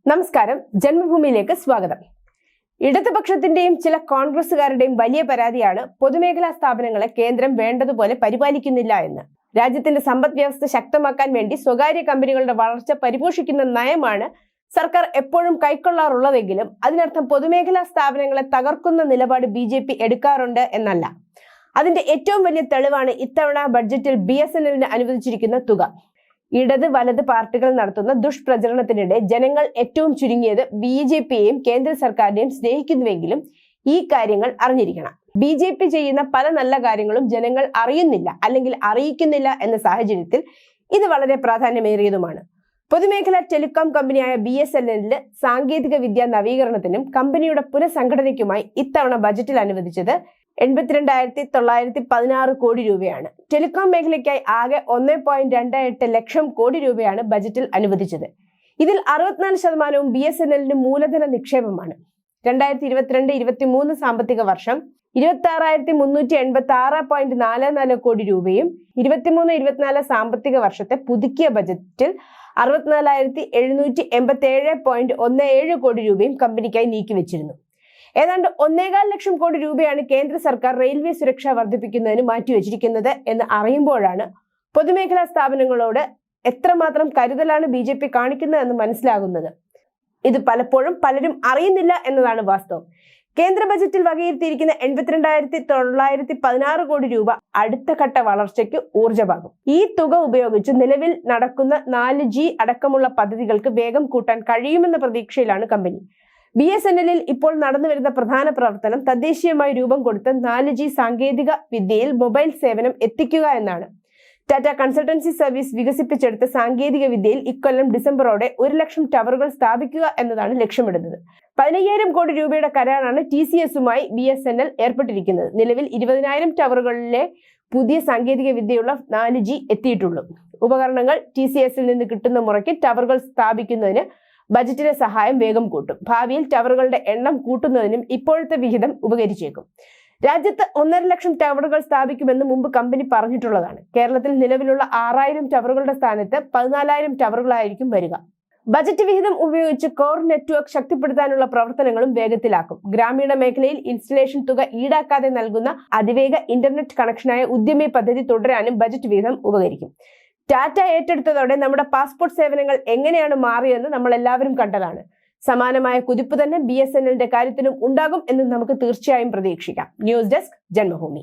നമസ്കാരം, ജന്മഭൂമിയിലേക്ക് സ്വാഗതം. ഇടതുപക്ഷത്തിന്റെയും ചില കോൺഗ്രസുകാരുടെയും വലിയ പരാതിയാണ് പൊതുമേഖലാ സ്ഥാപനങ്ങളെ കേന്ദ്രം വേണ്ടതുപോലെ പരിപാലിക്കുന്നില്ല എന്ന്. രാജ്യത്തിന്റെ സമ്പദ് വ്യവസ്ഥ ശക്തമാക്കാൻ വേണ്ടി സ്വകാര്യ കമ്പനികളുടെ വളർച്ച പരിപോഷിക്കുന്ന നയമാണ് സർക്കാർ എപ്പോഴും കൈക്കൊള്ളാറുള്ളതെങ്കിലും അതിനർത്ഥം പൊതുമേഖലാ സ്ഥാപനങ്ങളെ തകർക്കുന്ന നിലപാട് BJP എടുക്കാറുണ്ട് എന്നല്ല. അതിന്റെ ഏറ്റവും വലിയ തെളിവാണ് ഇത്തവണ ബഡ്ജറ്റിൽ BSNL അനുവദിച്ചിരിക്കുന്ന തുക. ഇടത് വലത് പാർട്ടികൾ നടത്തുന്ന ദുഷ്പ്രചരണത്തിനിടെ ജനങ്ങൾ ഏറ്റവും ചുരുങ്ങിയത് BJPയെയും കേന്ദ്ര സർക്കാരിനെയും സ്നേഹിക്കുന്നുവെങ്കിലും ഈ കാര്യങ്ങൾ അറിഞ്ഞിരിക്കണം. BJP ചെയ്യുന്ന പല നല്ല കാര്യങ്ങളും ജനങ്ങൾ അറിയുന്നില്ല അല്ലെങ്കിൽ അറിയിക്കുന്നില്ല എന്ന സാഹചര്യത്തിൽ ഇത് വളരെ പ്രാധാന്യമേറിയതുമാണ്. പൊതുമേഖലാ ടെലികോം കമ്പനിയായ BSNL സാങ്കേതിക വിദ്യാ നവീകരണത്തിനും കമ്പനിയുടെ പുനഃസംഘടനയ്ക്കുമായി ഇത്തവണ ബജറ്റിൽ അനുവദിച്ചത് 82,916 കോടി രൂപയാണ്. ടെലികോം മേഖലയ്ക്കായി ആകെ 1.28 ലക്ഷം കോടി രൂപയാണ് ബജറ്റിൽ അനുവദിച്ചത്. ഇതിൽ 64% BSNL മൂലധന നിക്ഷേപമാണ്. 2022-23 സാമ്പത്തിക വർഷം 26,386.44 കോടി രൂപയും 23-24 സാമ്പത്തിക വർഷത്തെ പുതുക്കിയ ബജറ്റിൽ 64,787.17 കോടി രൂപയും കമ്പനിക്കായി നീക്കിവെച്ചിരുന്നു. ഏതാണ്ട് 1.25 ലക്ഷം കോടി രൂപയാണ് കേന്ദ്ര സർക്കാർ റെയിൽവേ സുരക്ഷ വർദ്ധിപ്പിക്കുന്നതിന് മാറ്റിവെച്ചിരിക്കുന്നത് എന്ന് അറിയുമ്പോഴാണ് പൊതുമേഖലാ സ്ഥാപനങ്ങളോട് എത്രമാത്രം കരുതലാണ് BJP കാണിക്കുന്നതെന്ന് മനസ്സിലാകുന്നത്. ഇത് പലപ്പോഴും പലരും അറിയുന്നില്ല എന്നതാണ് വാസ്തവം. കേന്ദ്ര ബജറ്റിൽ വകയിരുത്തിയിരിക്കുന്ന 82,916 കോടി രൂപ അടുത്ത ഘട്ട വളർച്ചയ്ക്ക് ഊർജ്ജമാകും. ഈ തുക ഉപയോഗിച്ച് നിലവിൽ നടക്കുന്ന 4G അടക്കമുള്ള പദ്ധതികൾക്ക് വേഗം കൂട്ടാൻ കഴിയുമെന്ന പ്രതീക്ഷയിലാണ് കമ്പനി. BSNL ഇപ്പോൾ നടന്നുവരുന്ന പ്രധാന പ്രവർത്തനം തദ്ദേശീയമായി രൂപം കൊടുത്ത 4G സാങ്കേതിക വിദ്യയിൽ മൊബൈൽ സേവനം എത്തിക്കുക എന്നാണ്. ടാറ്റ കൺസൾട്ടൻസി സർവീസ് വികസിപ്പിച്ചെടുത്ത സാങ്കേതിക വിദ്യയിൽ ഇക്കൊല്ലം ഡിസംബറോടെ 1 ലക്ഷം ടവറുകൾ സ്ഥാപിക്കുക എന്നതാണ് ലക്ഷ്യമിടുന്നത്. 15,000 കോടി രൂപയുടെ കരാറാണ് TCSുമായി BSNL ഏർപ്പെട്ടിരിക്കുന്നത്. നിലവിൽ 20,000 ടവറുകളിലെ പുതിയ സാങ്കേതിക വിദ്യയുള്ള 4G എത്തിയിട്ടുള്ളൂ. ഉപകരണങ്ങൾ TCSൽ നിന്ന് കിട്ടുന്ന മുറയ്ക്ക് ടവറുകൾ സ്ഥാപിക്കുന്നതിന് ബജറ്റിലെ സഹായം വേഗം കൂട്ടും. ഭാവിയിൽ ടവറുകളുടെ എണ്ണം കൂട്ടുന്നതിനും ഇപ്പോഴത്തെ വിഹിതം ഉപകരിച്ചേക്കും. രാജ്യത്ത് 1.5 ലക്ഷം ടവറുകൾ സ്ഥാപിക്കുമെന്ന് മുമ്പ് കമ്പനി പറഞ്ഞിട്ടുള്ളതാണ്. കേരളത്തിൽ നിലവിലുള്ള 6,000 ടവറുകളുടെ സ്ഥാനത്ത് 14,000 ടവറുകളായിരിക്കും വരിക. ബജറ്റ് വിഹിതം ഉപയോഗിച്ച് കോർ നെറ്റ്വർക്ക് ശക്തിപ്പെടുത്താനുള്ള പ്രവർത്തനങ്ങളും വേഗത്തിലാക്കും. ഗ്രാമീണ മേഖലയിൽ ഇൻസ്റ്റലേഷൻ തുക ഈടാക്കാതെ നൽകുന്ന അതിവേഗ ഇന്റർനെറ്റ് കണക്ഷനായ ഉദ്യമി പദ്ധതി തുടരാനും ബജറ്റ് വിഹിതം ഉപകരിക്കും. ടാറ്റ ഏറ്റെടുത്തതോടെ നമ്മുടെ പാസ്പോർട്ട് സേവനങ്ങൾ എങ്ങനെയാണ് മാറിയെന്ന് നമ്മൾ എല്ലാവരും കണ്ടതാണ്. സമാനമായ കുതിപ്പ് തന്നെ BSNLന്റെ കാര്യത്തിലും ഉണ്ടാകും എന്ന് നമുക്ക് തീർച്ചയായും പ്രതീക്ഷിക്കാം. News desk, Janmabhumi.